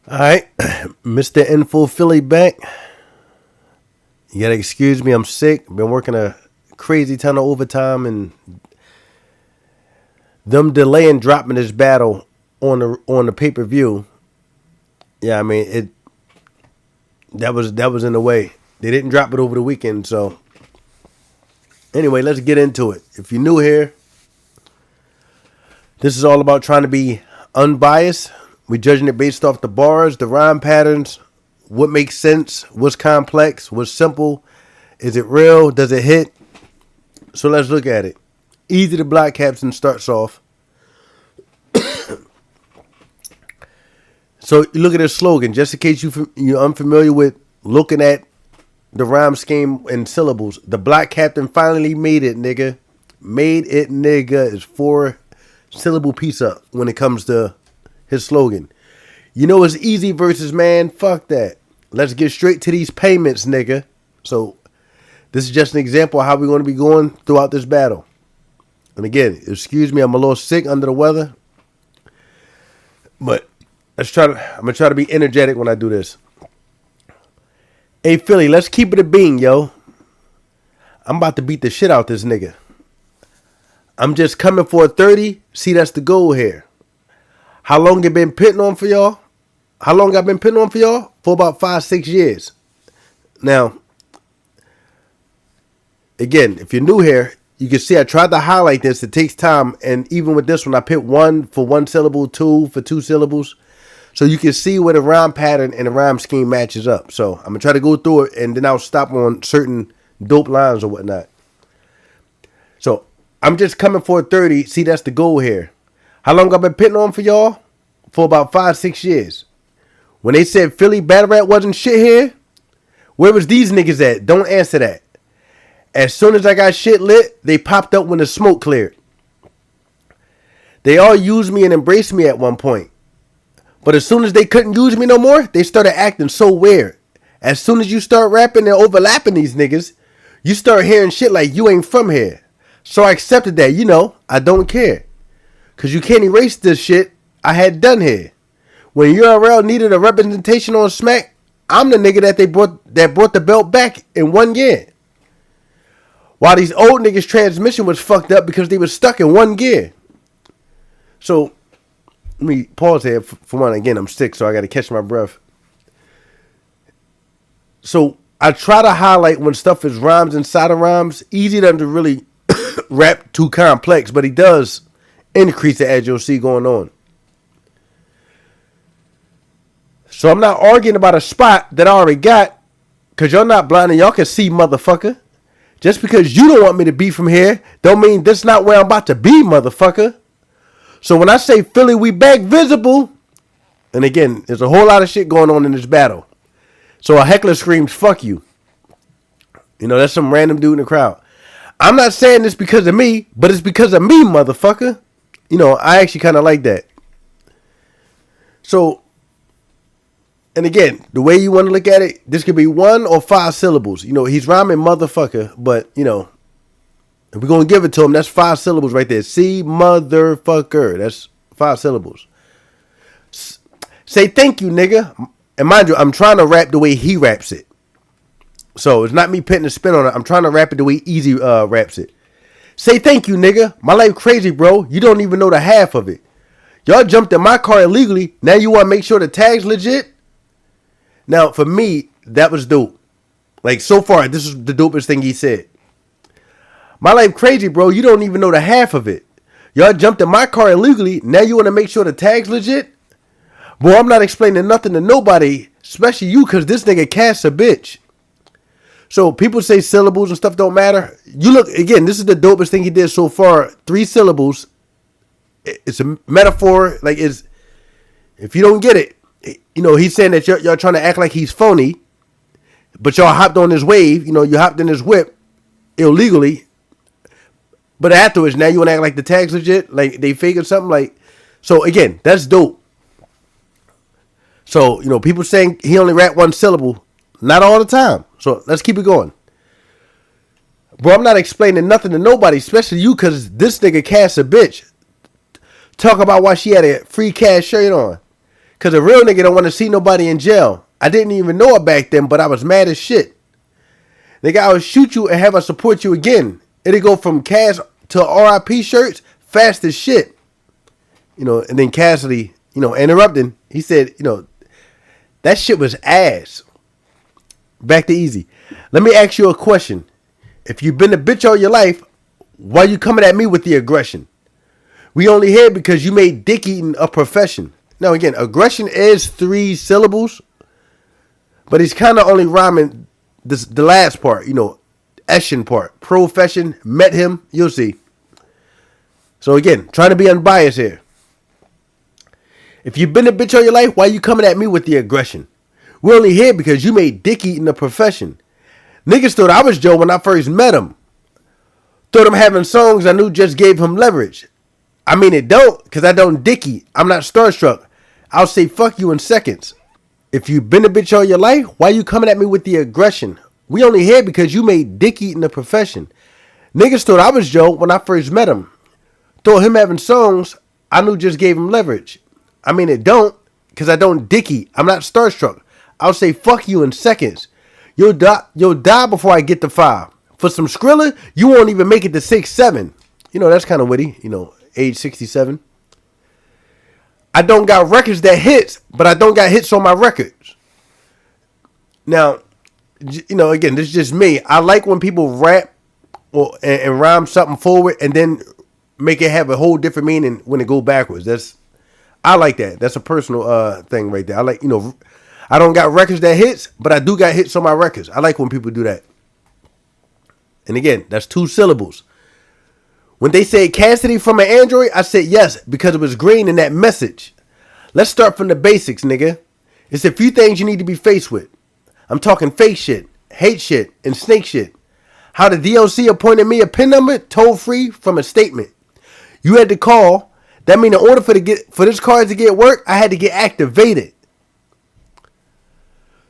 All right, Mr. Info Philly back. You gotta excuse me, I'm sick. Been working a crazy ton of overtime, and them delaying dropping this battle on the pay per view. Yeah, I mean it. That was in the way. They didn't drop it over the weekend, so anyway, let's get into it. If you're new here, this is all about trying to be unbiased. We're judging it based off the bars, the rhyme patterns, what makes sense, what's complex, what's simple, is it real, does it hit? So let's look at it. Eazy the Black Captain starts off. So you look at his slogan, just in case you're unfamiliar with looking at the rhyme scheme and syllables. The Black Captain finally made it, nigga. Made it, nigga, is 4-syllable piece up when it comes to his slogan. You know it's easy versus man. Fuck that. Let's get straight to these payments, nigga. So this is just an example of how we're going to be going throughout this battle. And again, excuse me, I'm a little sick, under the weather. But I'm gonna try to be energetic when I do this. Hey Philly, let's keep it a bean, yo. I'm about to beat the shit out this nigga. I'm just coming for a 30. See, that's the goal here. How long it been pitting on for y'all? How long I've been pitting on for y'all? For about 5-6 years. Now, again, if you're new here, you can see I tried to highlight this. It takes time. And even with this one, I put 1 for 1 syllable, 2 for 2 syllables. So you can see where the rhyme pattern and the rhyme scheme matches up. So I'm going to try to go through it, and then I'll stop on certain dope lines or whatnot. So I'm just coming for a 30. See, that's the goal here. How long I've been pitting on for y'all? For about 5-6 years. When they said Philly battle rap wasn't shit here, where was these niggas at? Don't answer that. As soon as I got shit lit, they popped up when the smoke cleared. They all used me and embraced me at one point. But as soon as they couldn't use me no more, they started acting so weird. As soon as you start rapping and overlapping these niggas, you start hearing shit like you ain't from here. So I accepted that, I don't care. Cause you can't erase this shit I had done here. When URL needed a representation on Smack, I'm the nigga that brought the belt back in 1 year. While these old niggas' transmission was fucked up because they was stuck in 1 gear. So let me pause here for one. Again, I'm sick, so I got to catch my breath. So I try to highlight when stuff is rhymes inside of rhymes. Eazy doesn't really rap too complex, but he does increase it, as you'll see going on. So I'm not arguing about a spot that I already got, because y'all not blind and y'all can see, motherfucker. Just because you don't want me to be from here don't mean this not where I'm about to be, motherfucker. So when I say Philly, we back visible, and again, there's a whole lot of shit going on in this battle. So a heckler screams, fuck you. That's some random dude in the crowd. I'm not saying this because of me, but it's because of me, motherfucker. I actually kind of like that. So, and again, the way you want to look at it, this could be 1 or 5 syllables. He's rhyming motherfucker, but, if we're going to give it to him, that's 5 syllables right there. See, motherfucker. That's 5 syllables. Say thank you, nigga. And mind you, I'm trying to rap the way he raps it. So it's not me putting a spin on it. I'm trying to rap it the way Eazy raps it. Say thank you, nigga. My life crazy, bro. You don't even know the half of it. Y'all jumped in my car illegally. Now you want to make sure the tag's legit? Now, for me, that was dope. Like, so far, this is the dopest thing he said. My life crazy, bro. You don't even know the half of it. Y'all jumped in my car illegally. Now you want to make sure the tag's legit? Boy, I'm not explaining nothing to nobody, especially you, because this nigga Cass a bitch. So people say syllables and stuff don't matter. You look, again, this is the dopest thing he did so far. 3 syllables. It's a metaphor. Like, if you don't get it, he's saying that y'all trying to act like he's phony, but y'all hopped on his wave. You hopped in his whip illegally. But afterwards, now you want to act like the tag's legit? Like they fake or something? Like, so again, that's dope. So, people saying he only rap 1 syllable. Not all the time. So let's keep it going. Bro, I'm not explaining nothing to nobody, especially you, because this nigga Cass a bitch. Talk about why she had a free cash shirt on. Cause a real nigga don't want to see nobody in jail. I didn't even know it back then, but I was mad as shit. Nigga, I would shoot you and have us support you again. It'd go from cash to RIP shirts fast as shit. And then Cassidy, interrupting, he said, that shit was ass. Back to Eazy. Let me ask you a question. If you've been a bitch all your life, why you coming at me with the aggression? We only here because you made dick eating a profession. Now again, aggression is 3 syllables, but he's kind of only rhyming the last part, Eshin part. Profession, met him, you'll see. So again, trying to be unbiased here. If you've been a bitch all your life, why you coming at me with the aggression? We're only here because you made dick eating a profession. Niggas thought I was Joe when I first met him. Thought him having songs I knew just gave him leverage. I mean it don't, because I don't dicky. I'm not starstruck. I'll say fuck you in seconds. If you've been a bitch all your life, why you coming at me with the aggression? We only here because you made dick eating a profession. Niggas thought I was Joe when I first met him. Thought him having songs I knew just gave him leverage. I mean it don't, because I don't dicky. I'm not starstruck. I'll say fuck you in seconds. You'll die before I get to 5. For some Skrilla, you won't even make it to 6, 7. That's kind of witty, age 67. I don't got records that hits, but I don't got hits on my records. Now, again, this is just me. I like when people rap and rhyme something forward and then make it have a whole different meaning when it go backwards. I like that. That's a personal thing right there. I like, I don't got records that hits, but I do got hits on my records. I like when people do that. And again, that's 2 syllables. When they say Cassidy from an Android, I said yes, because it was green in that message. Let's start from the basics, nigga. It's a few things you need to be faced with. I'm talking fake shit, hate shit, and snake shit. How the DLC appointed me a PIN number, toll free from a statement. You had to call. That means in order for this card to get work, I had to get activated.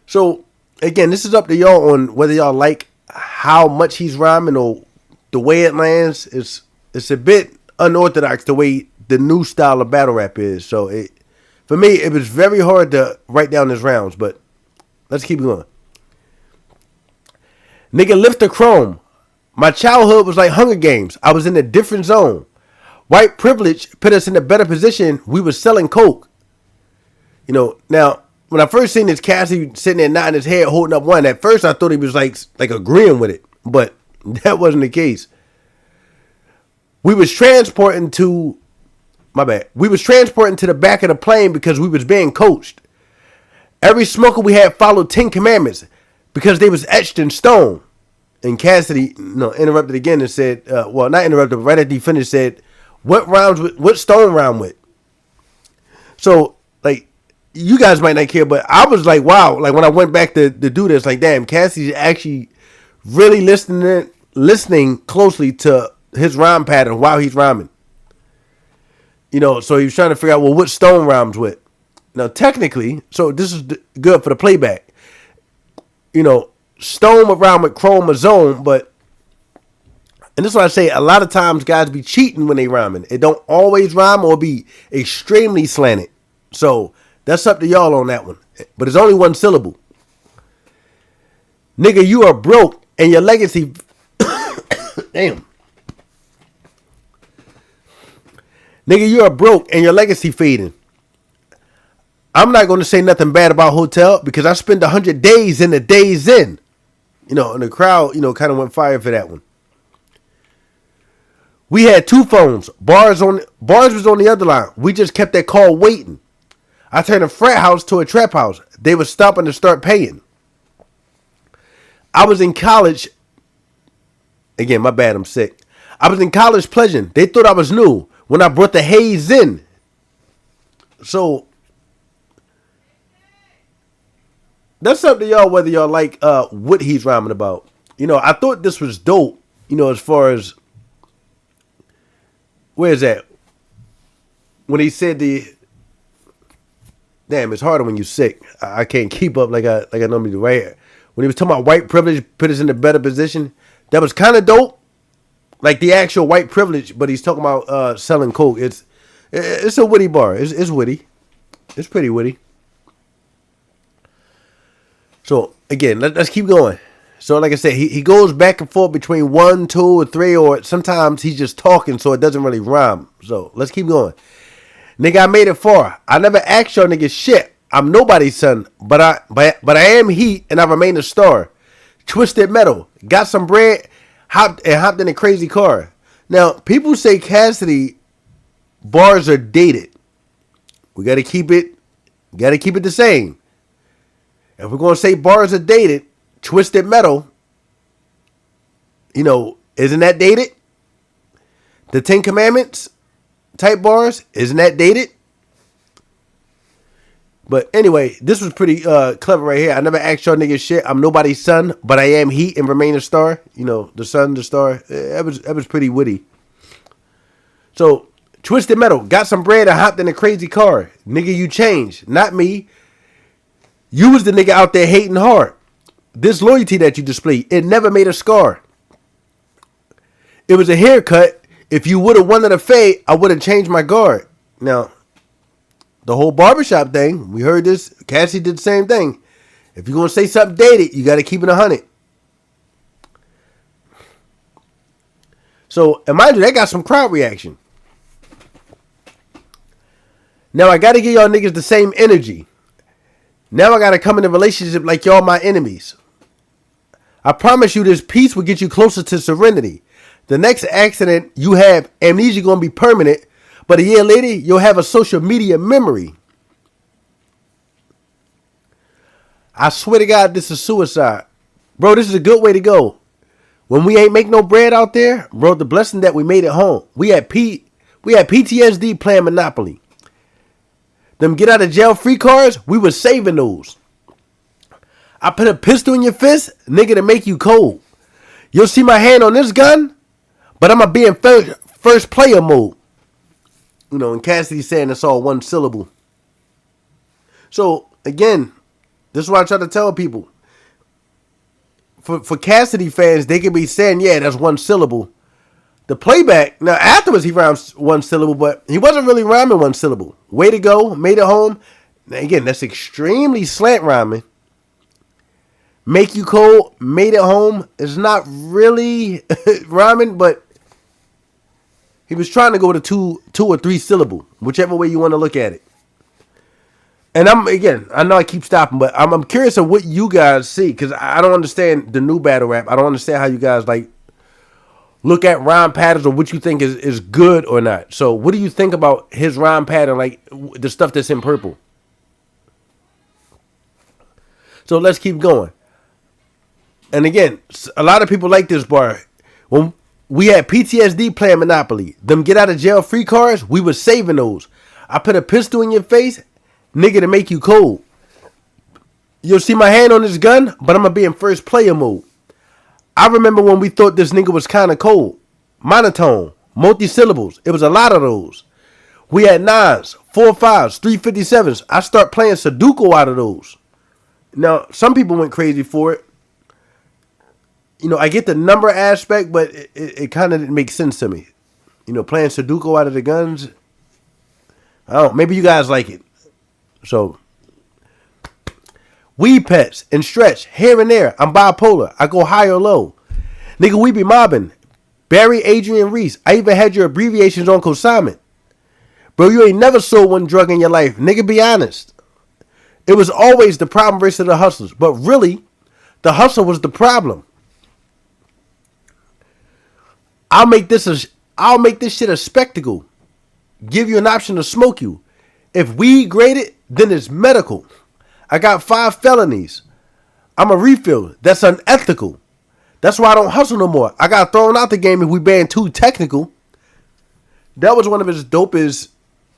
So, again, this is up to y'all on whether y'all like how much he's rhyming or the way it lands. It's a bit unorthodox the way the new style of battle rap is. So, for me, it was very hard to write down his rounds, but let's keep going. Nigga, lift the chrome. My childhood was like Hunger Games. I was in a different zone. White privilege put us in a better position. We was selling coke. Now, when I first seen this Cassidy sitting there nodding his head, holding up one, at first I thought he was like agreeing with it, but that wasn't the case. We was transporting to the back of the plane because we was being coached. Every smoker we had followed 10 commandments because they was etched in stone. And Cassidy, interrupted again and said, not interrupted, but right after he finished said, what stone rhyme with? So, you guys might not care, but I was like, wow. Like when I went back to do this, like, damn, Cassie's actually really listening closely to his rhyme pattern while he's rhyming. So he was trying to figure out, what stone rhymes with. Now, technically, so this is good for the playback. Stone would rhyme with chromosome, and this is why I say a lot of times guys be cheating when they rhyming. It don't always rhyme or be extremely slanted. So that's up to y'all on that one. But it's only 1 syllable. Nigga, you are broke and your legacy... Damn. Nigga, you are broke and your legacy fading. I'm not going to say nothing bad about Hotel because I spent 100 days in the Days Inn. And the crowd, kind of went fire for that one. We had 2 phones. Bars was on the other line. We just kept that call waiting. I turned a frat house to a trap house. They were stopping to start paying. I was in college. Again, my bad, I'm sick. I was in college pledging. They thought I was new when I brought the haze in. So, that's up to y'all whether y'all like what he's rhyming about. I thought this was dope, as far as... Where is that? When he said damn, it's harder when you're sick. I can't keep up like I normally do right here. When he was talking about white privilege put us in a better position, that was kind of dope. Like the actual white privilege, but he's talking about selling coke. It's a witty bar. It's witty. It's pretty witty. So again, let's keep going. So like I said, he goes back and forth between 1, 2, or 3, or sometimes he's just talking, so it doesn't really rhyme. So let's keep going. Nigga, I made it far. I never asked y'all niggas shit. I'm nobody's son, but I am heat and I remain a star. Twisted metal, got some bread, hopped in a crazy car. Now people say Cassidy bars are dated. We gotta keep it the same. If we're gonna say bars are dated, Twisted metal, isn't that dated? The 10 Commandments type bars, isn't that dated? But anyway, this was pretty clever right here. I never asked y'all niggas shit. I'm nobody's son, but I am heat and remain a star. The sun, the star. That was pretty witty. So, Twisted metal, got some bread and hopped in a crazy car. Nigga, you changed, not me. You was the nigga out there hating hard. This loyalty that you displayed, it never made a scar. It was a haircut. If you would have wanted a fade, I would have changed my guard. Now, the whole barbershop thing, we heard this. Cassie did the same thing. If you're going to say something dated, you got to keep it 100. So, and mind you, that got some crowd reaction. Now, I got to give y'all niggas the same energy. Now I got to come in a relationship like y'all my enemies. I promise you this peace will get you closer to serenity. The next accident you have, amnesia going to be permanent, but a year later, you'll have a social media memory. I swear to God, this is suicide. Bro, this is a good way to go. When we ain't make no bread out there, bro, the blessing that we made it home. We had PTSD playing Monopoly. Them get out of jail free cards, we was saving those. I put a pistol in your fist, nigga, to make you cold. You'll see my hand on this gun, but I'm going to be in first player mode. And Cassidy's saying it's all one syllable. So, again, this is what I try to tell people. For Cassidy fans, they can be saying, yeah, that's one syllable. The playback, now afterwards he rhymes one syllable, but he wasn't really rhyming one syllable. Way to go, made it home. Now again, that's extremely slant rhyming. Make you cold, made it home is not really rhyming, but he was trying to go to two or three syllable, whichever way you want to look at it. And I know I keep stopping, but I'm curious of what you guys see, because I don't understand the new battle rap. I don't understand how you guys look at rhyme patterns or what you think is good or not. So what do you think about his rhyme pattern, like the stuff that's in purple? So let's keep going. And again, a lot of people like this bar. When we had PTSD playing Monopoly, them get out of jail free cards, we was saving those. I put a pistol in your face, nigga, to make you cold. You'll see my hand on this gun, but I'm going to be in first player mode. I remember when we thought this nigga was kind of cold. Monotone, multi-syllables. It was a lot of those. We had 9s, 4 5s, 357s. I start playing Sudoku out of those. Now, some people went crazy for it. I get the number aspect, but it kind of didn't make sense to me. Playing Sudoku out of the guns. I don't know. Maybe you guys like it. So, weed pets and stretch here and there. I'm bipolar. I go high or low. Nigga, we be mobbing. Barry, Adrian, Reese. I even had your abbreviations on consignment. Bro, you ain't never sold one drug in your life. Nigga, be honest. It was always the problem versus the hustlers. But really, the hustle was the problem. I'll make this shit a spectacle. Give you an option to smoke you. If weed graded, then it's medical. I got 5 felonies. I'm a refill. That's unethical. That's why I don't hustle no more. I got thrown out the game if we banned too technical. That was one of his dopest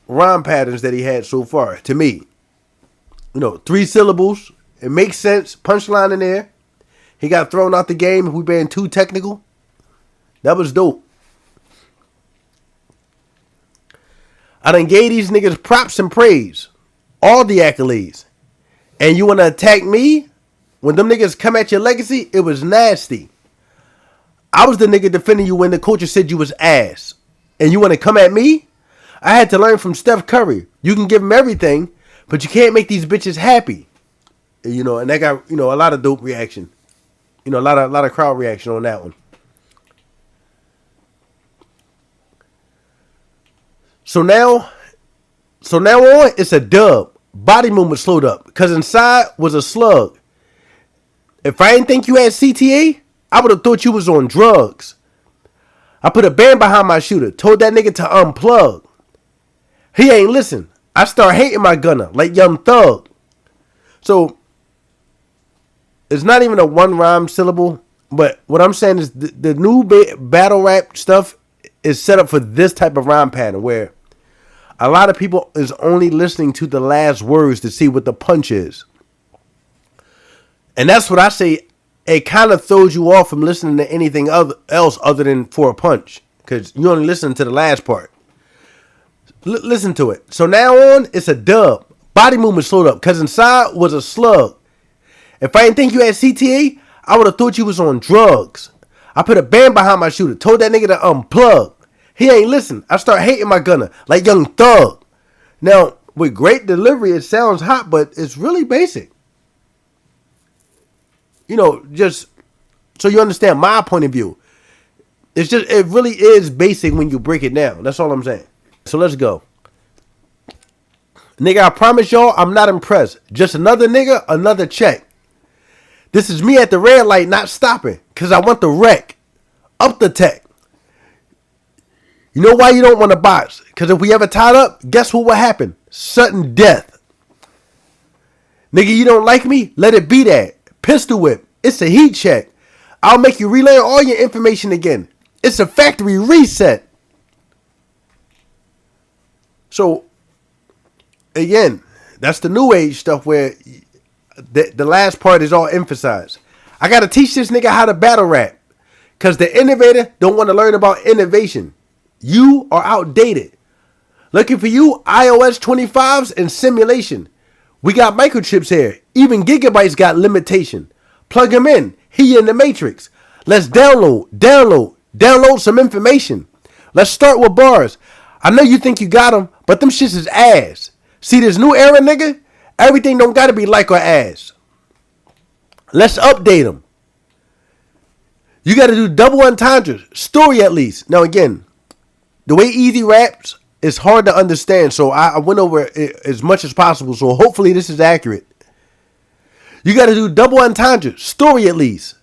rhyme patterns that he had so far, to me. 3 syllables. It makes sense. Punchline in there. He got thrown out the game if we banned too technical. That was dope. I done gave these niggas props and praise. All the accolades. And you want to attack me? When them niggas come at your legacy, it was nasty. I was the nigga defending you when the coach said you was ass. And you want to come at me? I had to learn from Steph Curry. You can give him everything, But you can't make these bitches happy. You know, and that got, you know, a lot of dope reaction. You know, a lot of crowd reaction on that one. So now on, it's a dub. Body movement slowed up because inside was a slug. If I didn't think you had CTA, I would have thought you was on drugs. I put a band behind my shooter, told that nigga to unplug. He ain't listen. I start hating my gunner like Young Thug. So it's not even a one rhyme syllable, but what I'm saying is the new battle rap stuff is set up for this type of rhyme pattern where a lot of people is only listening to the last words to see what the punch is. And that's what I say. It kind of throws you off from listening to anything else other than for a punch. Because you only listen to the last part. Listen to it. So now on, it's a dub. Body movement slowed up. Because inside was a slug. If I didn't think you had CTA, I would have thought you was on drugs. I put a band behind my shooter. Told that nigga to unplug. He ain't listen. I start hating my gunner like Young Thug. Now, with great delivery, it sounds hot, but it's really basic. You know, just so you understand my point of view. It's just, it really is basic when you break it down. That's all I'm saying. So let's go. Nigga, I promise y'all, I'm not impressed. Just another nigga, another check. This is me at the red light, not stopping, because I want the wreck. Up the tech. You know why you don't want to box? Because if we ever tied up, guess what will happen? Sudden death. Nigga, you don't like me? Let it be that. Pistol whip. It's a heat check. I'll make you relay all your information again. It's a factory reset. So, again, that's the new age stuff where the last part is all emphasized. I got to teach this nigga how to battle rap. Because the innovator don't want to learn about innovation. You are outdated. Looking for you, iOS 25s and simulation. We got microchips here. Even gigabytes got limitation. Plug them in. He in the matrix. Let's download some information. Let's start with bars. I know you think you got them, but them shits is ass. See this new era, nigga? Everything don't gotta be like or ass. Let's update them. You gotta do double entendres. Story at least. Now again, the way Eazy raps is hard to understand, so I went over it as much as possible, so hopefully this is accurate. You got to do double entendre. Story at least.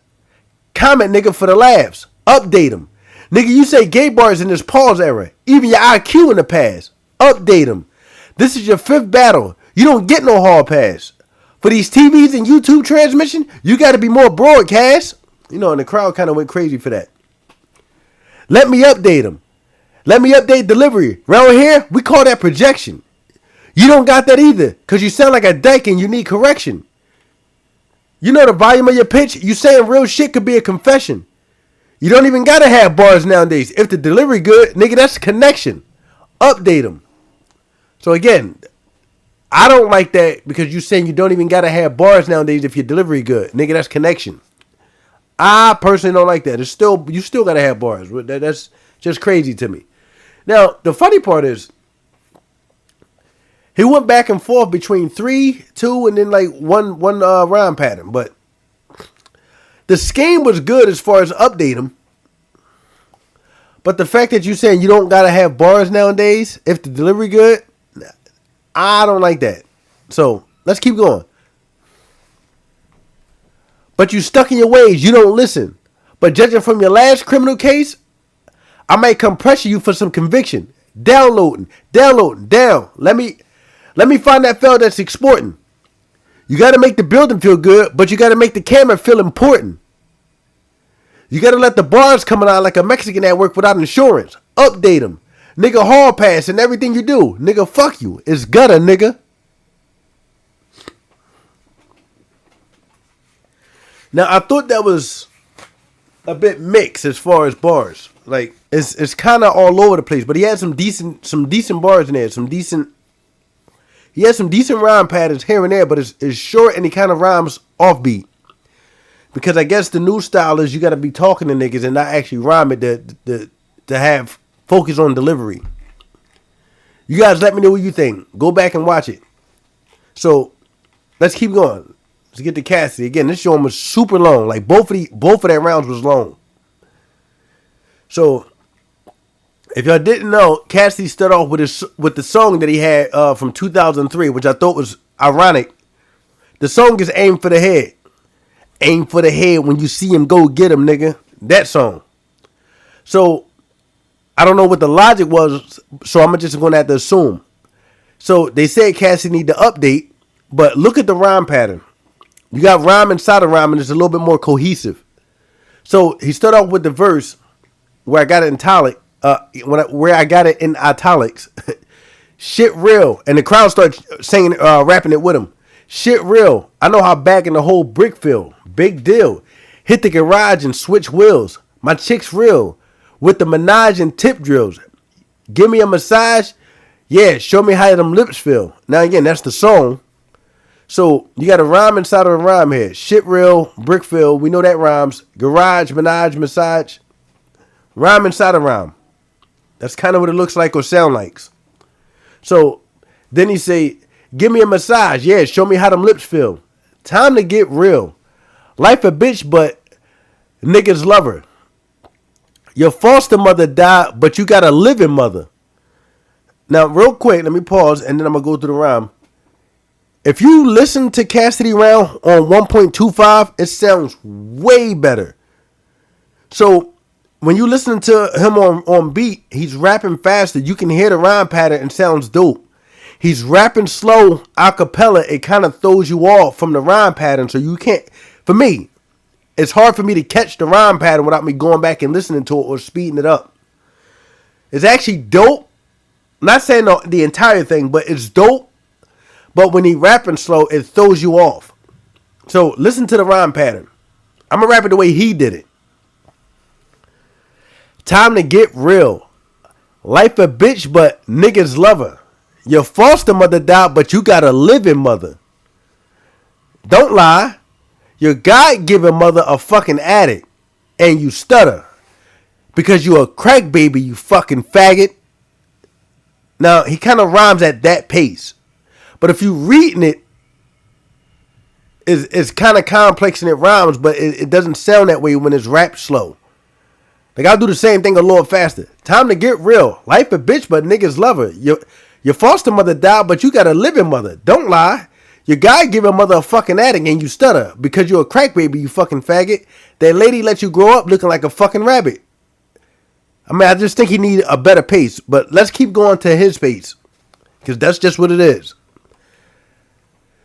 Comment, nigga, for the laughs. Update them. Nigga, you say gay bars in this pause era. Even your IQ in the past. Update them. This is your 5th battle. You don't get no hall pass. For these TVs and YouTube transmission, you got to be more broadcast. You know, and the crowd kind of went crazy for that. Let me update them. Let me update delivery. Around here, we call that projection. You don't got that either, because you sound like a dyke and you need correction. You know the volume of your pitch? You saying real shit could be a confession. You don't even got to have bars nowadays. If the delivery good, nigga, that's a connection. Update them. So again, I don't like that because you saying you don't even got to have bars nowadays if your delivery good. Nigga, that's connection. I personally don't like that. You still got to have bars. That's just crazy to me. Now, the funny part is, he went back and forth between 3, 2, and then like one rhyme pattern. But the scheme was good as far as update them. But the fact that you saying you don't gotta have bars nowadays if the delivery good, I don't like that. So let's keep going. But you stuck in your ways. You don't listen. But judging from your last criminal case, I might come pressure you for some conviction. Downloading, down. Let me find that fella that's exporting. You got to make the building feel good, but you got to make the camera feel important. You got to let the bars coming out like a Mexican at work without insurance. Update them. Nigga, hall pass and everything you do. Nigga, fuck you. It's gutter, nigga. Now, I thought that was a bit mixed as far as bars. Like, it's kind of all over the place, but he had some decent bars in there, he has some decent rhyme patterns here and there, but it's short and he kind of rhymes offbeat. Because I guess the new style is you got to be talking to niggas and not actually rhyme it to have focus on delivery. You guys let me know what you think. Go back and watch it. So let's keep going. Let's get to Cassidy. Again, this joint was super long. Like both of their rounds was long. So if y'all didn't know, Cassidy started off with the song that he had from 2003, which I thought was ironic. The song is Aim for the Head. Aim for the head when you see him, go get him, nigga. That song. So I don't know what the logic was, so I'm just going to have to assume. So they said Cassidy need to update, but look at the rhyme pattern. You got rhyme inside of rhyme, and it's a little bit more cohesive. So he started off with the verse where I got it in italic, where I got it in italics. Shit real, and the crowd started singing, rapping it with him. Shit real. I know how back in the whole brick feel. Big deal. Hit the garage and switch wheels. My chick's real. With the Minaj and tip drills. Give me a massage. Yeah, show me how them lips feel. Now again, that's the song. So you got a rhyme inside of a rhyme here. Shit real, brick feel. We know that rhymes. Garage, Minaj, massage. Rhyme inside a rhyme. That's kind of what it looks like or sound like. So then he say, give me a massage. Yeah, show me how them lips feel. Time to get real. Life a bitch, but niggas love her. Your foster mother died, but you got a living mother. Now, real quick, let me pause, and then I'm going to go through the rhyme. If you listen to Cassidy Round on 1.25, it sounds way better. So when you listen to him on beat, he's rapping faster. You can hear the rhyme pattern and sounds dope. He's rapping slow, a cappella. It kind of throws you off from the rhyme pattern. So you can't, for me, it's hard for me to catch the rhyme pattern without me going back and listening to it or speeding it up. It's actually dope. I'm not saying the entire thing, but it's dope. But when he rapping slow, it throws you off. So listen to the rhyme pattern. I'm going to rap it the way he did it. Time to get real. Life a bitch, but niggas love her. Your foster mother died, but you got a living mother. Don't lie. Your God-given mother a fucking addict. And you stutter. Because you a crack baby, you fucking faggot. Now, he kind of rhymes at that pace. But if you reading it, it's kind of complex and it rhymes, but it doesn't sound that way when it's rap slow. Like, I'll do the same thing a little faster. Time to get real. Life a bitch, but niggas love her. Your foster mother died, but you got a living mother. Don't lie. Your God-given mother a fucking addict and you stutter because you're a crack baby, you fucking faggot. That lady let you grow up looking like a fucking rabbit. I mean, I just think he need a better pace, but let's keep going to his pace because that's just what it is.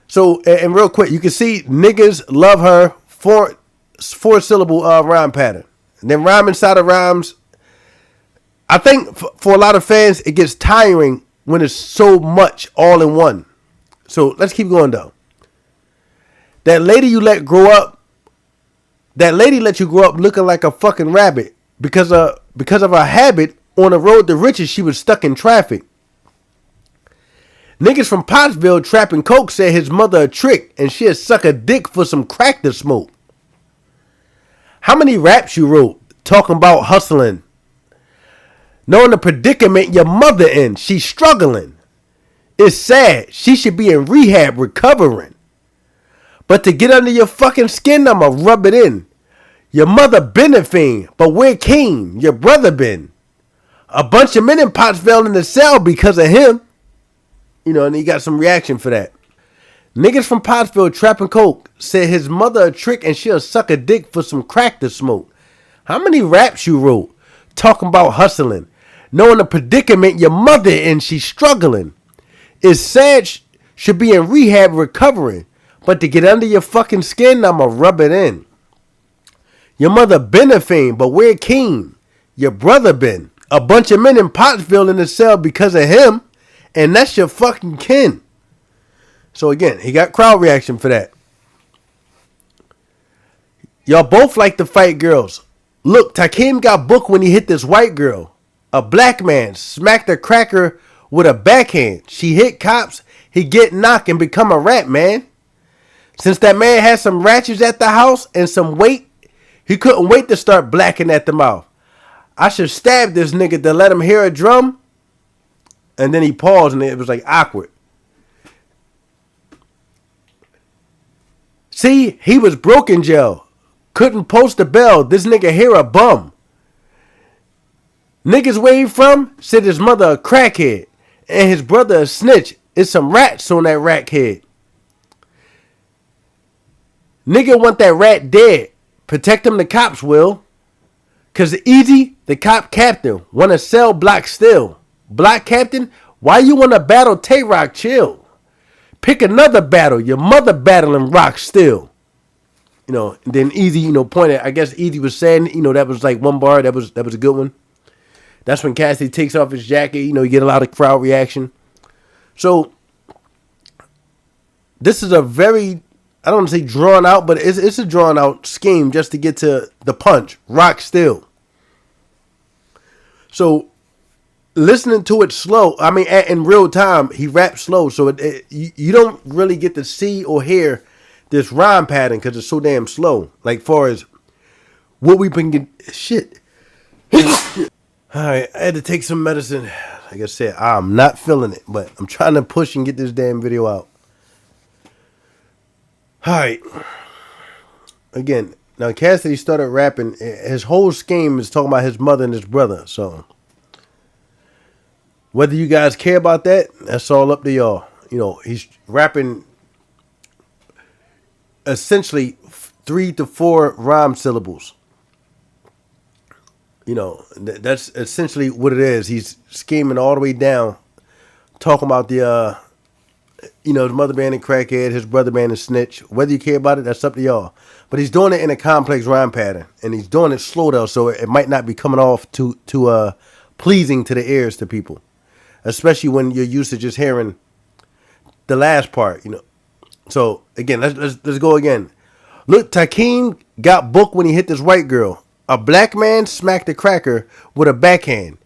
So, and real quick, you can see niggas love her, four syllable rhyme pattern. And then rhyme inside of rhymes. I think for a lot of fans, it gets tiring when it's so much all in one. So let's keep going though. That lady you let grow up, that lady let you grow up looking like a fucking rabbit because of her habit on the road to riches. She was stuck in traffic. Niggas from Pottsville trapping coke said his mother a trick and she'd suck a dick for some crack to smoke. How many raps you wrote talking about hustling? Knowing the predicament your mother in, she's struggling. It's sad. She should be in rehab recovering. But to get under your fucking skin, I'ma rub it in. Your mother been a fiend, but where came your brother been? A bunch of men in Pottsville in the cell because of him. You know, and he got some reaction for that. Niggas from Pottsville trapping coke said his mother a trick and she'll suck a dick for some crack to smoke. How many raps you wrote talking about hustling? Knowing the predicament your mother in, she's struggling. It's sad, should be in rehab recovering. But to get under your fucking skin, I'ma rub it in. Your mother been a fiend, but where came your brother been? A bunch of men in Pottsville in the cell because of him. And that's your fucking kin. So again, he got crowd reaction for that. Y'all both like to fight girls. Look, Takeem got booked when he hit this white girl. A black man smacked a cracker with a backhand. She hit cops. He get knocked and become a rat, man. Since that man had some ratchets at the house and some weight, he couldn't wait to start blacking at the mouth. I should stab this nigga to let him hear a drum. And then he paused and it was like awkward. See, he was broke in jail. Couldn't post a bail. This nigga here a bum. Niggas where he from said his mother a crackhead and his brother a snitch. It's some rats on that rat head. Nigga want that rat dead. Protect him, the cops will. Cause Eazy, the cop captain, wanna sell block still. Block captain, why you wanna battle Tay-Rock? Chill. Pick another battle. Your mother battling rock still. And then Eazy, pointed. I guess Eazy was saying, that was like one bar. That was a good one. That's when Cassidy takes off his jacket. You get a lot of crowd reaction. So this is a very, I don't want to say drawn out, but it's a drawn out scheme just to get to the punch. Rock still. So listening to it slow, I mean, in real time, he raps slow. So you don't really get to see or hear this rhyme pattern because it's so damn slow. Like far as what we've been getting. Shit. All right, I had to take some medicine. Like I said, I'm not feeling it, but I'm trying to push and get this damn video out. All right. Again, now Cassidy started rapping. His whole scheme is talking about his mother and his brother. So whether you guys care about that, that's all up to y'all. He's rapping essentially 3 to 4 rhyme syllables. That's essentially what it is. He's scheming all the way down, talking about the, his mother being a crackhead, his brother being a snitch. Whether you care about it, that's up to y'all. But he's doing it in a complex rhyme pattern, and he's doing it slow though, so it might not be coming off too pleasing to the ears to people, especially when you're used to just hearing the last part. So again, let's go again. Look, Takeem got booked when he hit this white girl. A black man smacked a cracker with a backhand.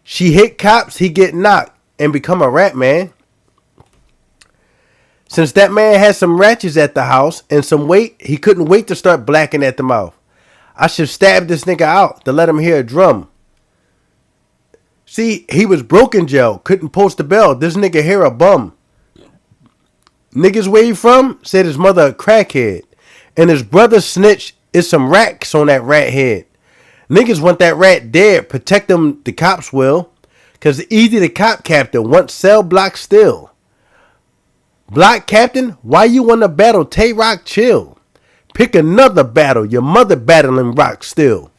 She hit cops, he get knocked and become a rat man. Since that man had some ratchets at the house and some weight, he couldn't wait to start blacking at the mouth. I should stab this nigga out to let him hear a drum. See, he was broke in jail, couldn't post a bail. This nigga here a bum. Niggas where he from said his mother a crackhead and his brother snitch. It's some rats on that rat head. Niggas want that rat dead. Protect them, the cops will. Cause Eazy, the cop captain, wants sell block still. Block captain, why you want to battle Tay-Rock? Chill. Pick another battle. Your mother battling rock still.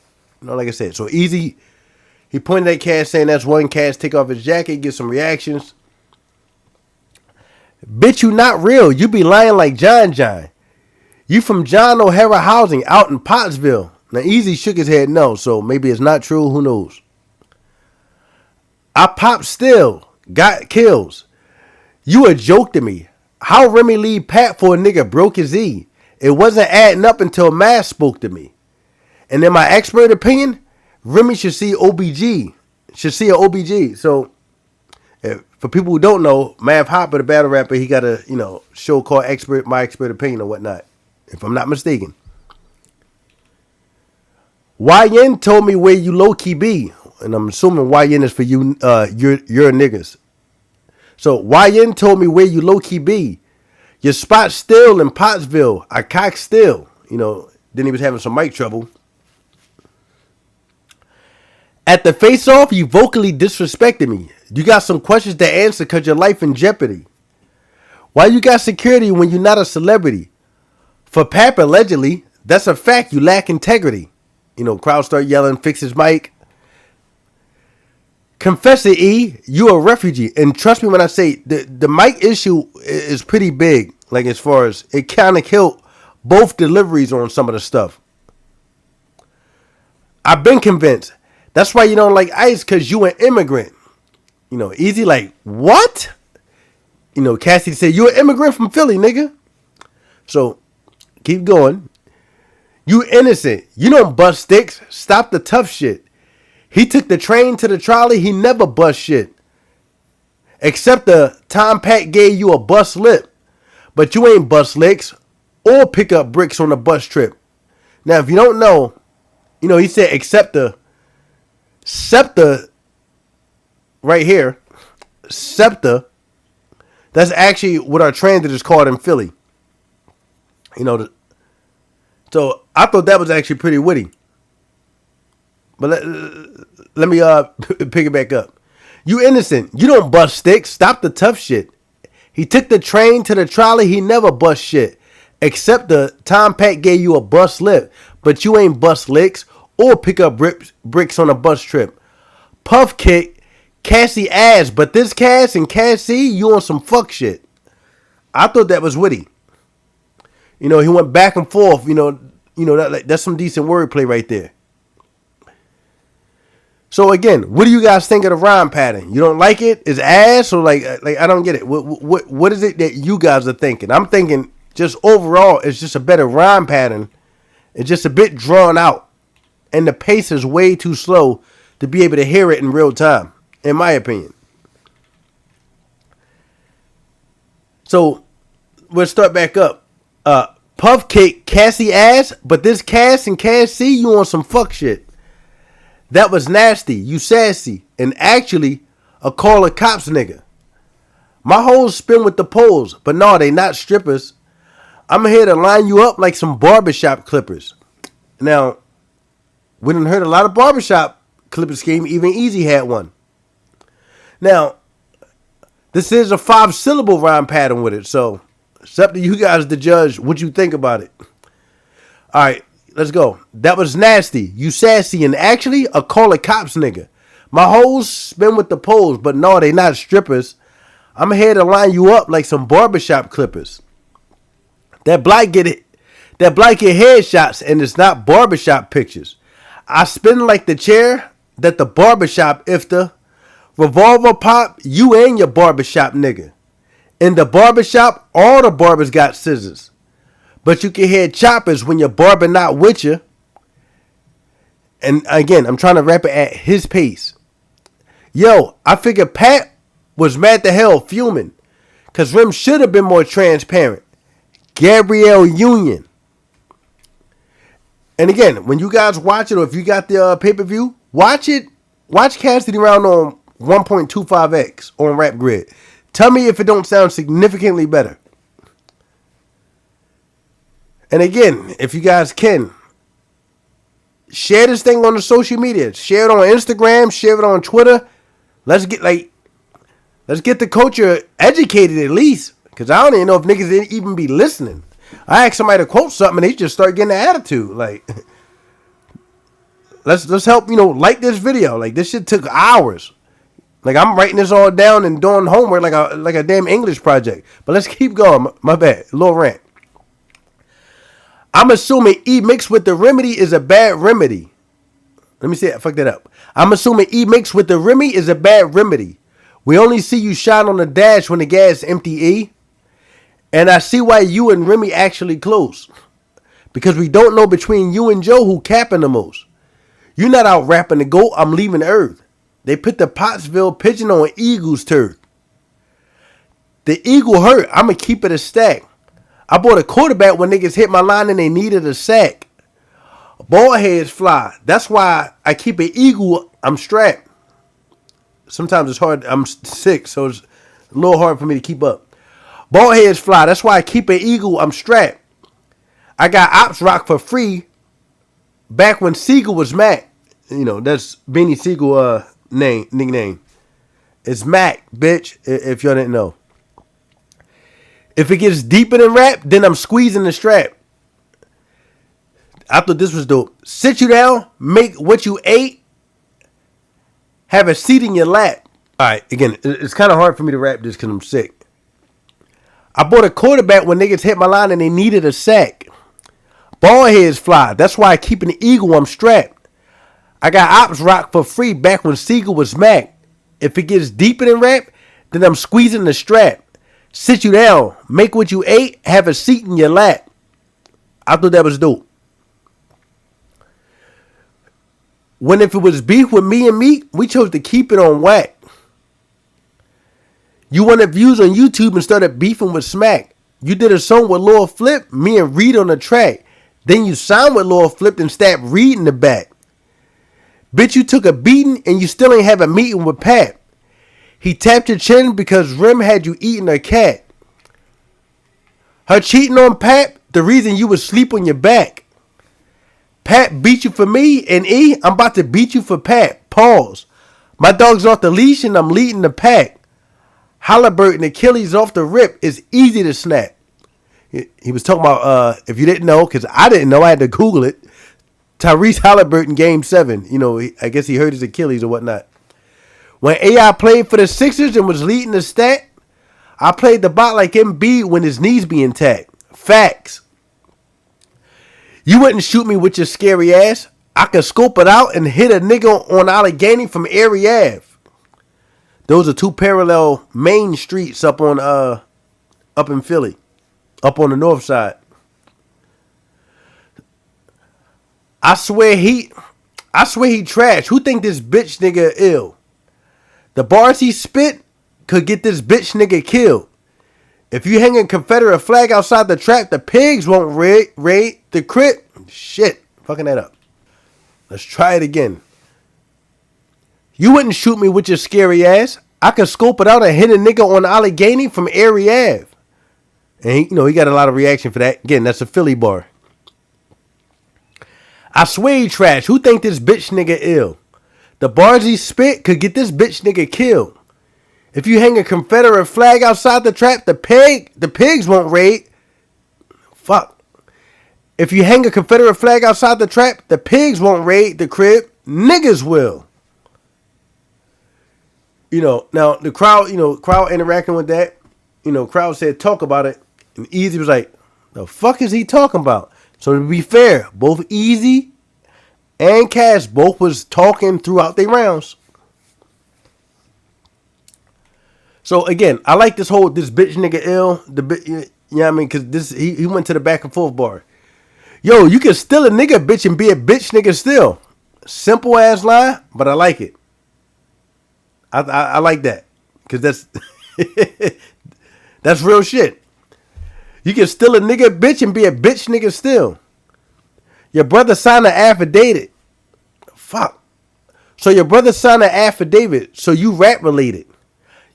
Like I said. So Eazy, he pointed at Cass saying that's one. Cass take off his jacket, get some reactions. Bitch, you not real. You be lying like John John. You from John O'Hara Housing out in Pottsville. Now, Eazy shook his head no, so maybe it's not true. Who knows? I pop still. Got kills. You a joke to me. How Remy lead Pat for a nigga broke his E? It wasn't adding up until Mass spoke to me. And in my expert opinion, Remy should see OBG. Should see an OBG. So, for people who don't know, Mav Hopper, the battle rapper, he got a show called My Expert Opinion or whatnot. If I'm not mistaken. YN told me where you low-key be. And I'm assuming YN is for you, your niggas. So YN told me where you low-key be. Your spot still in Pottsville. I cock still. Then he was having some mic trouble. At the face-off, you vocally disrespected me. You got some questions to answer because your life in jeopardy. Why you got security when you're not a celebrity? For Pap, allegedly, that's a fact. You lack integrity. Crowd start yelling, fix his mic. Confess it, E. You a refugee. And trust me when I say the mic issue is pretty big. Like as far as it kind of killed both deliveries on some of the stuff. I've been convinced. That's why you don't like Ice, because you an immigrant. Eazy like, what? Cassidy said, you an immigrant from Philly, nigga. So, keep going. You innocent. You don't bust sticks. Stop the tough shit. He took the train to the trolley. He never bust shit. Except the time Pat gave you a bust lip. But you ain't bust licks or pick up bricks on a bus trip. Now, if you don't know, he said except the Septa right here. Septa. That's actually what our transit is called in Philly. You know, so I thought that was actually pretty witty. But let me pick it back up. You innocent. You don't bust sticks. Stop the tough shit. He took the train to the trolley. He never bust shit. Except the time Pat gave you a bust lip. But you ain't bust licks or pick up bricks on a bus trip. Puff kick, Cassie ass. But this Cass and Cassie, you on some fuck shit. I thought that was witty. You know, he went back and forth. You know that's some decent wordplay right there. So again, what do you guys think of the rhyme pattern? You don't like it? Is ass or like I don't get it. What is it that you guys are thinking? I'm thinking just overall, it's just a better rhyme pattern. It's just a bit drawn out, and the pace is way too slow to be able to hear it in real time, in my opinion. So we'll start back up. Puff kick Cassie ass, but this Cass and Cassie, you on some fuck shit. That was nasty, you sassy, and actually a call of cops nigga. My hoes spin with the poles, but no, they not strippers. I'm here to line you up like some barbershop clippers. Now, we done heard a lot of barbershop clipper scheme, even Eazy had one. Now, this is a 5-syllable rhyme pattern with it, so it's up to you guys to judge what you think about it. All right, let's go. That was nasty, you sassy, and actually a call of cops nigga. My hoes spin with the poles, but no, they not strippers. I'm here to line you up like some barbershop clippers. That black get headshots, and it's not barbershop pictures. I spin like the chair that the barbershop ifta. Revolver pop, you and your barbershop nigga. In the barbershop, all the barbers got scissors. But you can hear choppers when your barber not with you. And again, I'm trying to rap it at his pace. Yo, I figure Pat was mad to hell fuming. Cause Rim should have been more transparent. Gabrielle Union. And again, when you guys watch it, or if you got the pay-per-view, watch it. Watch Cassidy Rd on 1.25x on Rap Grid. Tell me if it don't sound significantly better. And again, if you guys can, share this thing on the social media. Share it on Instagram. Share it on Twitter. Let's get the culture educated at least. Because I don't even know if niggas didn't even be listening. I asked somebody to quote something and they just start getting an attitude. Like, let's help, like this video. Like, this shit took hours. Like, I'm writing this all down and doing homework like a damn English project. But let's keep going. My bad. A little rant. I'm assuming E mixed with the remedy is a bad remedy. Let me say it. Fuck that up. I'm assuming E mixed with the Remy is a bad remedy. We only see you shine on the dash when the gas empty, E. And I see why you and Remy actually close. Because we don't know between you and Joe who capping the most. You're not out rapping the GOAT, I'm leaving Earth. They put the Pottsville pigeon on Eagle's turf. The Eagle hurt, I'ma keep it a stack. I bought a quarterback when niggas hit my line and they needed a sack. Ball heads fly, that's why I keep an Eagle, I'm strapped. Sometimes it's hard, I'm sick, so it's a little hard for me to keep up. Ball heads fly, that's why I keep an Eagle, I'm strapped. I got Ops Rock for free back when Siegel was Mac. That's Beanie Siegel nickname. It's Mac, bitch, if y'all didn't know. If it gets deeper than rap, then I'm squeezing the strap. I thought this was dope. Sit you down, make what you ate, have a seat in your lap. All right, again, it's kind of hard for me to rap this because I'm sick. I bought a quarterback when niggas hit my line and they needed a sack. Ball heads fly. That's why I keep an Eagle, I'm strapped. I got Ops Rock for free back when Siegel was Mac. If it gets deeper than rap, then I'm squeezing the strap. Sit you down, make what you ate, have a seat in your lap. I thought that was dope. When if it was beef with me and Meek, we chose to keep it on whack. You wanted views on YouTube and started beefing with Smack. You did a song with Lil Flip, me and Reed on the track. Then you signed with Lil Flip and stabbed Reed in the back. Bitch, you took a beating and you still ain't have a meeting with Pat. He tapped your chin because Rim had you eating a cat. Her cheating on Pat the reason you would sleep on your back. Pat beat you for me, and E, I'm about to beat you for Pat. Pause. My dog's off the leash, and I'm leading the pack. Halliburton Achilles off the rip is easy to snap. He was talking about, if you didn't know, because I didn't know, I had to Google it. Tyrese Halliburton, Game 7. You know, I guess he hurt his Achilles or whatnot. When AI played for the Sixers and was leading the stat, I played the bot like MB when his knees be intact. Facts. You wouldn't shoot me with your scary ass. I could scope it out and hit a nigga on Allegheny from Erie Ave. Those are two parallel main streets up in Philly, up on the north side. I swear he trash. Who think this bitch nigga ill? The bars he spit could get this bitch nigga killed. If you hang a Confederate flag outside the trap, the pigs won't raid the crit. Shit, fucking that up. Let's try it again. You wouldn't shoot me with your scary ass. I could scope it out and hit a nigga on Allegheny from Erie Ave. And he got a lot of reaction for that. Again, that's a Philly bar. I swear he trash. Who think this bitch nigga ill? The bars he spit could get this bitch nigga killed. If you hang a Confederate flag outside the trap, the pigs won't raid. Fuck. If you hang a Confederate flag outside the trap, the pigs won't raid the crib. Niggas will. Now the crowd, crowd interacting with that. Crowd said talk about it. And Eazy was like, the fuck is he talking about? So to be fair, both Eazy and Cass both was talking throughout their rounds. So again, I like this bitch nigga ill. You know what I mean? Because he went to the back and forth bar. Yo, you can still a nigga bitch and be a bitch nigga still. Simple ass line, but I like it. I like that. Because that's real shit. You can still a nigga bitch and be a bitch nigga still. Your brother signed an affidavit. Fuck. So your brother signed an affidavit. So you rap related.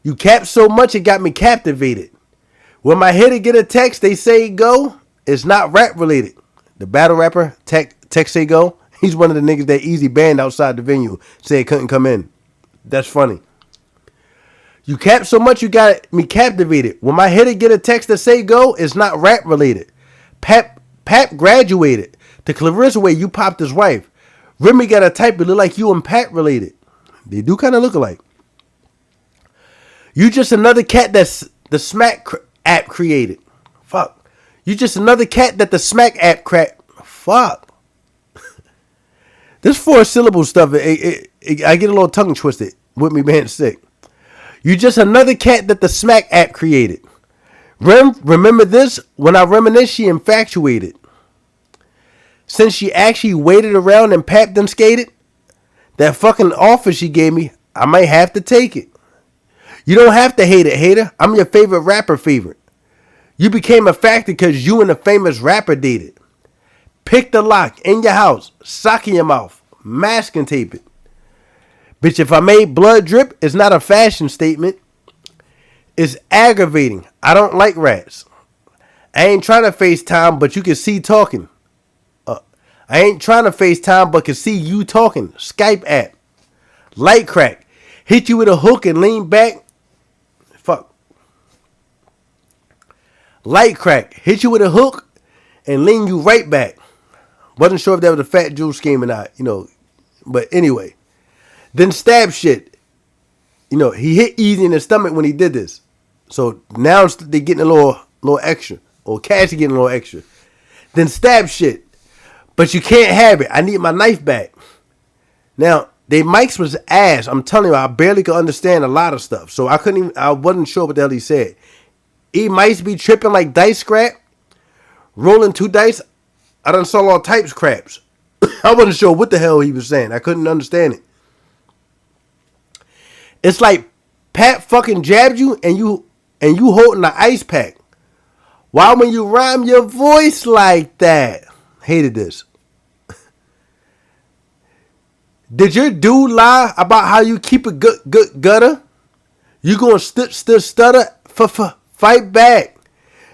You capped so much it got me captivated. When my hitter get a text, they say go. It's not rap related. The battle rapper, text say go. He's one of the niggas that Eazy banned outside the venue. Say he couldn't come in. That's funny. You capped so much you got me captivated. When my hitter get a text that say go, it's not rap related. Pap graduated. To Clarissa way you popped his wife. Remy got a type that look like you and Pat related. They do kind of look alike. You just another cat that's the Smack app created. Fuck. You just another cat that the Smack app cracked. Fuck. This 4-syllable stuff, I get a little tongue twisted with me being sick. You just another cat that the Smack app created. Remember this? When I reminisce, she infatuated. Since she actually waited around and Pap them skated, that fucking offer she gave me, I might have to take it. You don't have to hate it, hater. I'm your favorite rapper favorite. You became a factor because you and a famous rapper dated. Pick the lock in your house, sock in your mouth, masking tape it. Bitch, if I made blood drip, it's not a fashion statement. It's aggravating. I don't like rats. I ain't trying to FaceTime, but you can see talking. I ain't trying to FaceTime, but can see you talking. Skype app. Light crack. Hit you with a hook and lean back. Fuck. Light crack. Hit you with a hook and lean you right back. Wasn't sure if that was a Fat Jewel scheme or not, But anyway. Then stab shit. He hit Eazy in the stomach when he did this. So now they getting a little extra. Or Cassidy getting a little extra. Then stab shit. But you can't have it. I need my knife back. Now, they mics was ass. I'm telling you, I barely could understand a lot of stuff. So I wasn't sure what the hell he said. He might be tripping like dice scrap. Rolling 2 dice. I done saw all types craps. I wasn't sure what the hell he was saying. I couldn't understand it. It's like Pat fucking jabbed you and you holding the ice pack. Why when you rhyme your voice like that? Hated this. Did your dude lie about how you keep a good gutter? You gonna stutter? Fight back.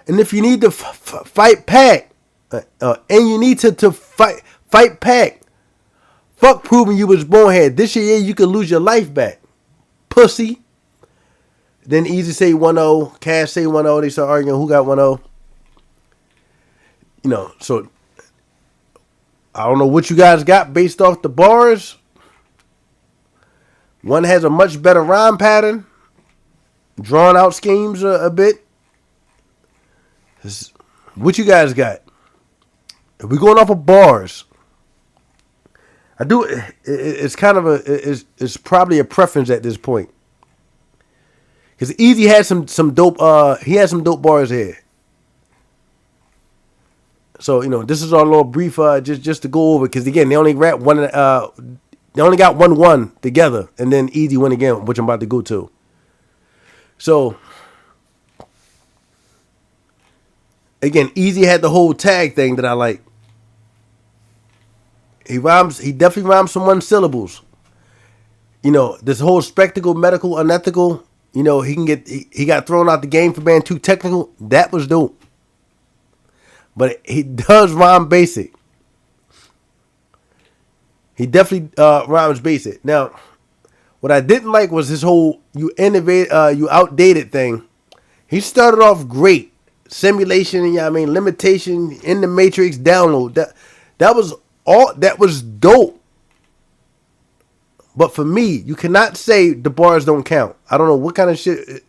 And if you need to fight back, And you need to fight back. Fuck proving you was born here. This year you could lose your life back. Pussy. Then Eazy say 1-0. Cash say 1-0. They start arguing who got 1-0. So I don't know what you guys got based off the bars. One has a much better rhyme pattern. Drawn out schemes a bit. What you guys got? If we're going off of bars, I do. It's kind of it's probably a preference at this point. Because Eazy had some dope. He had some dope bars here. So this is our little brief. Just to go over, because again they only rap one. They only got 1-1 together, and then Eazy win again, which I'm about to go to. So again, Eazy had the whole tag thing that I like. He definitely rhymes some one syllables. This whole spectacle, medical, unethical. He got thrown out the game for being too technical. That was dope. But he does rhyme basic. He definitely rhymes basic. Now, what I didn't like was his whole you outdated thing. He started off great. Simulation, limitation, in the matrix, download. That was dope. But for me, you cannot say the bars don't count. I don't know what kind of shit.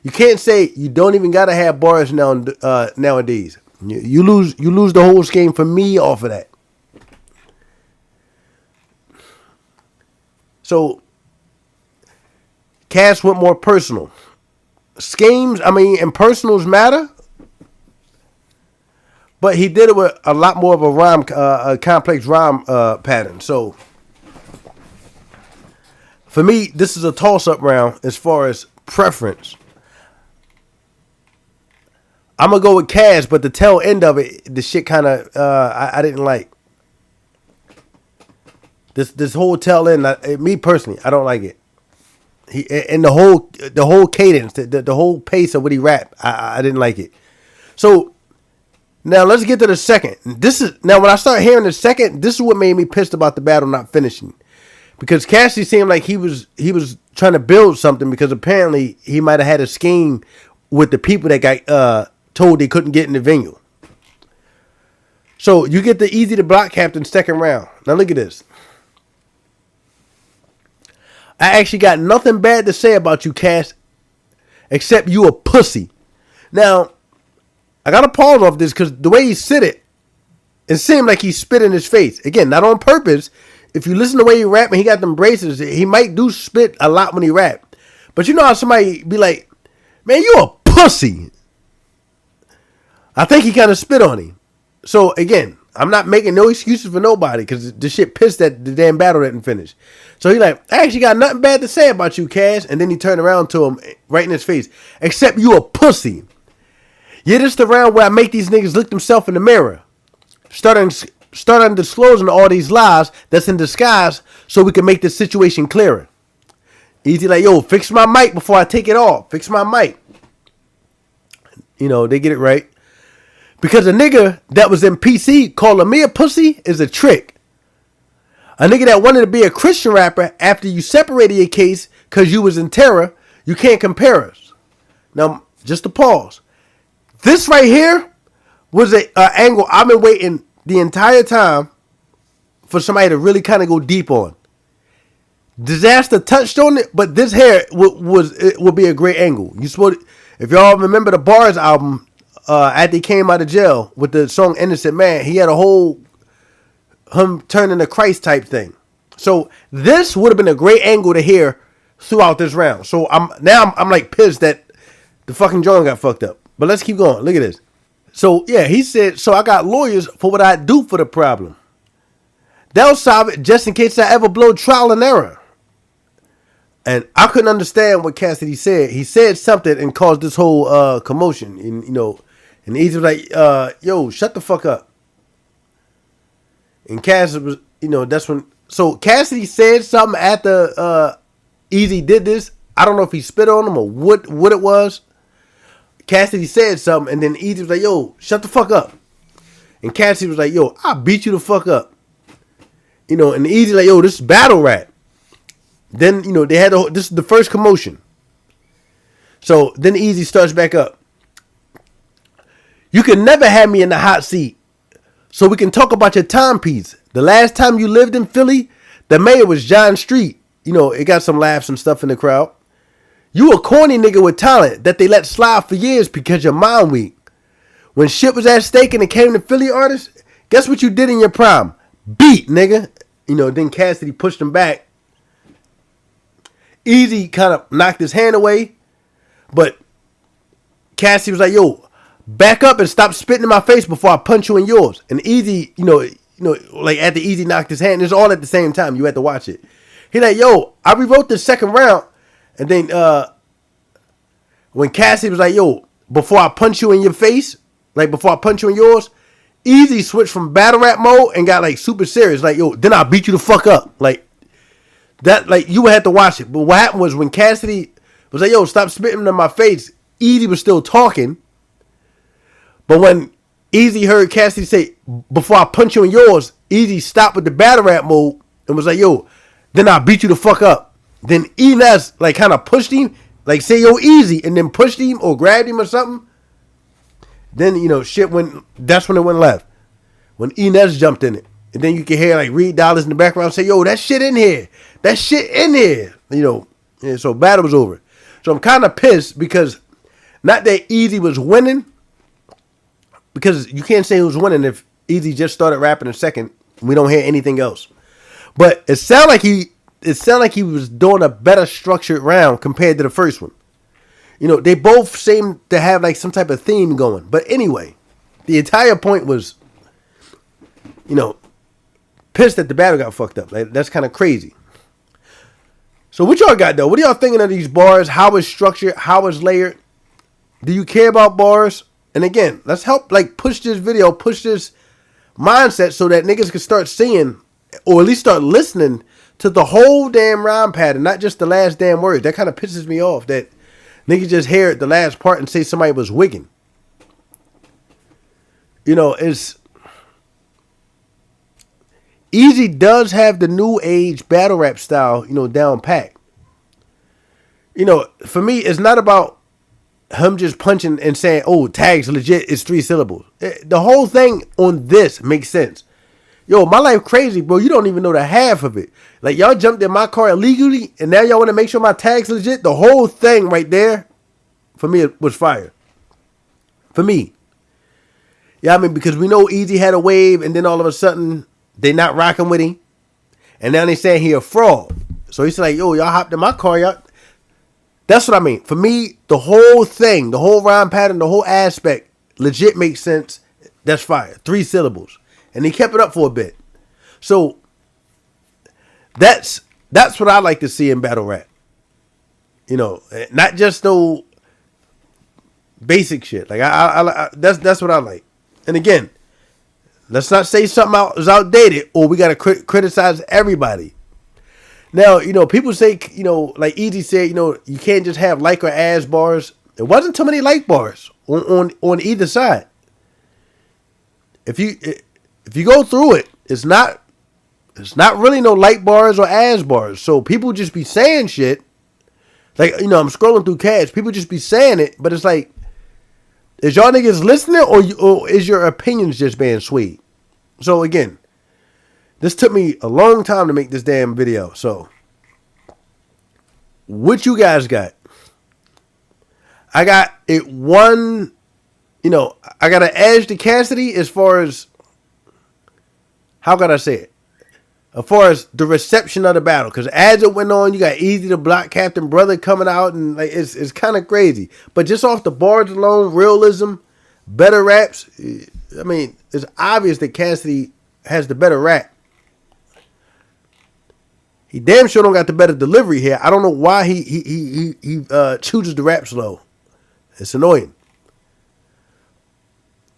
You can't say you don't even gotta have bars nowadays. You lose the whole scheme for me off of that. So Cass went more personal. Schemes, and personals matter. But he did it with a lot more of a complex rhyme pattern. So for me, this is a toss-up round as far as preference. I'm going to go with Cass, but the tail end of it, the shit kind of, I didn't like. This whole tail end, me personally, I don't like it. And the whole cadence, the whole pace of what he rapped, I didn't like it. So now let's get to the second. When I start hearing the second, this is what made me pissed about the battle not finishing. Because Cassidy seemed like he was trying to build something, because apparently he might have had a scheme with the people that got told they couldn't get in the venue. So you get the Eazy the Block Captain second round. Now look at this. I actually got nothing bad to say about you, Cass, except you a pussy. Now, I got to pause off this because the way he said it seemed like he spit in his face. Again, not on purpose. If you listen to the way he rap and he got them braces, he might do spit a lot when he rap. But you know how somebody be like, man, you a pussy. I think he kind of spit on him. So again, I'm not making no excuses for nobody because the shit pissed that the damn battle didn't finish. So he like, I actually got nothing bad to say about you, Cass. And then he turned around to him right in his face. Except you a pussy. Yeah, this the round where I make these niggas look themselves in the mirror. Starting disclosing all these lies that's in disguise so we can make this situation clearer. Eazy like, yo, fix my mic before I take it off. Fix my mic. They get it right. Because a nigga that was in PC calling me a pussy is a trick. A nigga that wanted to be a Christian rapper after you separated your case because you was in terror, you can't compare us. Now, just to pause. This right here was an angle I've been waiting the entire time for somebody to really kind of go deep on. Disaster touched on it, but this here would be a great angle. If y'all remember the Bars album, after he came out of jail with the song Innocent Man, he had a whole him turning to Christ type thing. So this would have been a great angle to hear throughout this round. So I'm like pissed that the fucking John got fucked up. But let's keep going. Look at this. So yeah, he said, so I got lawyers for what I do for the problem. They'll solve it just in case I ever blow trial and error. And I couldn't understand what Cassidy said. He said something and caused this whole commotion. And and Eazy was like, yo, shut the fuck up. And Cassidy was, that's when. So Cassidy said something after Eazy did this. I don't know if he spit on him or what it was. Cassidy said something, and then Eazy was like, yo, shut the fuck up. And Cassidy was like, yo, I'll beat you the fuck up. You know, and Eazy like, yo, this is battle rap. Then, you know, they had this is the first commotion. So then Eazy starts back up. You can never have me in the hot seat. So we can talk about your timepiece. The last time you lived in Philly, the mayor was John Street. You know, it got some laughs and stuff in the crowd. You a corny nigga with talent that they let slide for years because your mind weak. When shit was at stake and it came to Philly artists, guess what you did in your prime? Beat, nigga. You know, then Cassidy pushed him back. Eazy kind of knocked his hand away. But Cassidy was like, yo, back up and stop spitting in my face before I punch you in yours. And Eazy, you know, like after Eazy knocked his hand, it's all at the same time. You had to watch it. He like, yo, I rewrote the second round. And then when Cassidy was like, yo, before I punch you in your face, like before I punch you in yours, Eazy switched from battle rap mode and got like super serious. Like, yo, then I'll beat you the fuck up. Like that, like you would have to watch it. But what happened was when Cassidy was like, yo, stop spitting in my face, Eazy was still talking. But when Eazy heard Cassidy say, before I punch you in yours, Eazy stopped with the battle rap mode and was like, yo, then I'll beat you the fuck up. Then Enes like kind of pushed him, like say, yo, Eazy, and then pushed him or grabbed him or something. Then, you know, shit went, that's when it went left. When Enes jumped in it. And then you can hear like Reed Dollars in the background say, yo, that shit in here. That shit in here. You know, and so battle was over. So I'm kind of pissed because not that Eazy was winning, because you can't say he was winning if Eazy just started rapping in second. We don't hear anything else. But it sounded like he was doing a better structured round compared to the first one. You know, they both seem to have like some type of theme going. But anyway, the entire point was, you know, pissed that the battle got fucked up. Like, that's kind of crazy. So what y'all got though? What are y'all thinking of these bars? How it's structured? How it's layered? Do you care about bars? And again, let's help like push this video, push this mindset so that niggas can start seeing or at least start listening to the whole damn rhyme pattern, not just the last damn word. That kind of pisses me off that niggas just hear the last part and say somebody was wigging. You know, it's Eazy does have the new age battle rap style, you know, down pat. You know, for me, it's not about him just punching and saying, oh, tags legit is 3 syllables. The whole thing on this makes sense. Yo, my life crazy, bro. You don't even know the half of it. Like, y'all jumped in my car illegally, and now y'all want to make sure my tag's legit. The whole thing right there, for me, it was fire. For me. Yeah, I mean, because we know Eazy had a wave, and then all of a sudden, they not rocking with him. And now they saying he a fraud. So he's like, yo, y'all hopped in my car, y'all. That's what I mean. For me, the whole thing, the whole rhyme pattern, the whole aspect, legit makes sense. That's fire. 3 syllables. And he kept it up for a bit. So that's what I like to see in battle rap. You know, not just no basic shit. Like I that's what I like. And again, let's not say something is outdated or we gotta criticize everybody. Now, you know, people say, you know, like Eazy said, you know, you can't just have like or as bars. There wasn't too many like bars on either side. If you go through it, it's not really no like bars or as bars. So people just be saying shit. Like, you know, I'm scrolling through Cash. People just be saying it, but it's like, is y'all niggas listening or is your opinions just being swayed? So again, this took me a long time to make this damn video. So, what you guys got? I got it one, you know, I got an edge to Cassidy as far as, how can I say it? As far as the reception of the battle. Because as it went on, you got Eazy the Block Captain Brother coming out. And like it's kind of crazy. But just off the bars alone, realism, better raps. I mean, it's obvious that Cassidy has the better rap. He damn sure don't got the better delivery here. I don't know why he chooses the rap slow. It's annoying.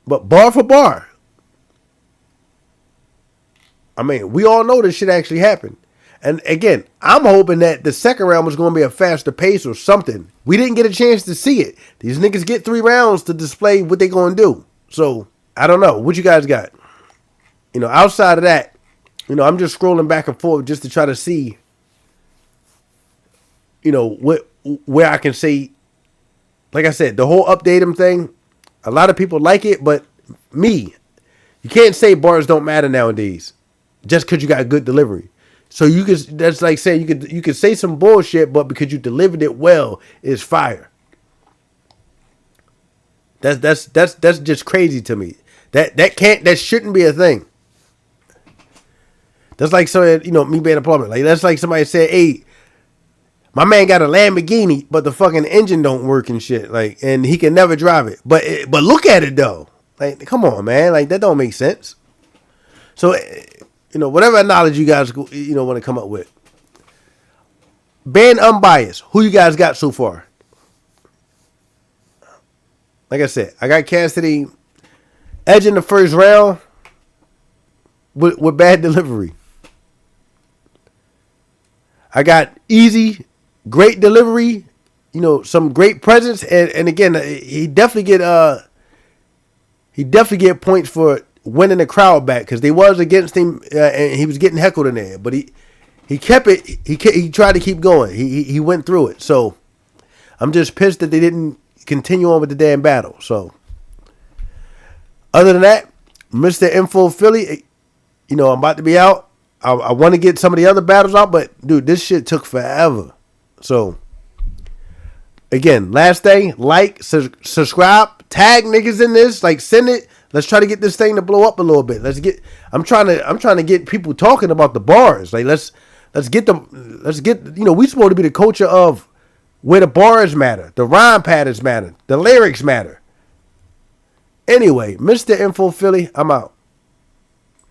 But bar for bar, I mean, we all know this shit actually happened. And again, I'm hoping that the second round was going to be a faster pace or something. We didn't get a chance to see it. These niggas get 3 rounds to display what they going to do. So, I don't know. What you guys got? Outside of that, I'm just scrolling back and forth just to try to see, where I can say, like I said, the whole update him thing, a lot of people like it, but you can't say bars don't matter nowadays just because you got a good delivery. So that's like saying you could say some bullshit, but because you delivered it well, it's fire. That's just crazy to me. That shouldn't be a thing. That's like me being a plumber. Like that's like somebody said, hey, my man got a Lamborghini, but the fucking engine don't work and shit. Like, and he can never drive it. But look at it though. Like, come on, man. Like that don't make sense. So, whatever knowledge you guys want to come up with. Ban unbiased. Who you guys got so far? Like I said, I got Cassidy edge in the first round with bad delivery. I got Eazy, great delivery, some great presence, and again, he definitely get points for winning the crowd back because they was against him and he was getting heckled in there, but he kept it. He tried to keep going. He went through it. So I'm just pissed that they didn't continue on with the damn battle. So other than that, Mr. Info Philly, I'm about to be out. I want to get some of the other battles out, but dude, this shit took forever. So again, last thing, like, subscribe, tag niggas in this, like send it. Let's try to get this thing to blow up a little bit. I'm trying to get people talking about the bars. Like let's get we supposed to be the culture of where the bars matter, the rhyme patterns matter, the lyrics matter. Anyway, Mr. Info Philly, I'm out.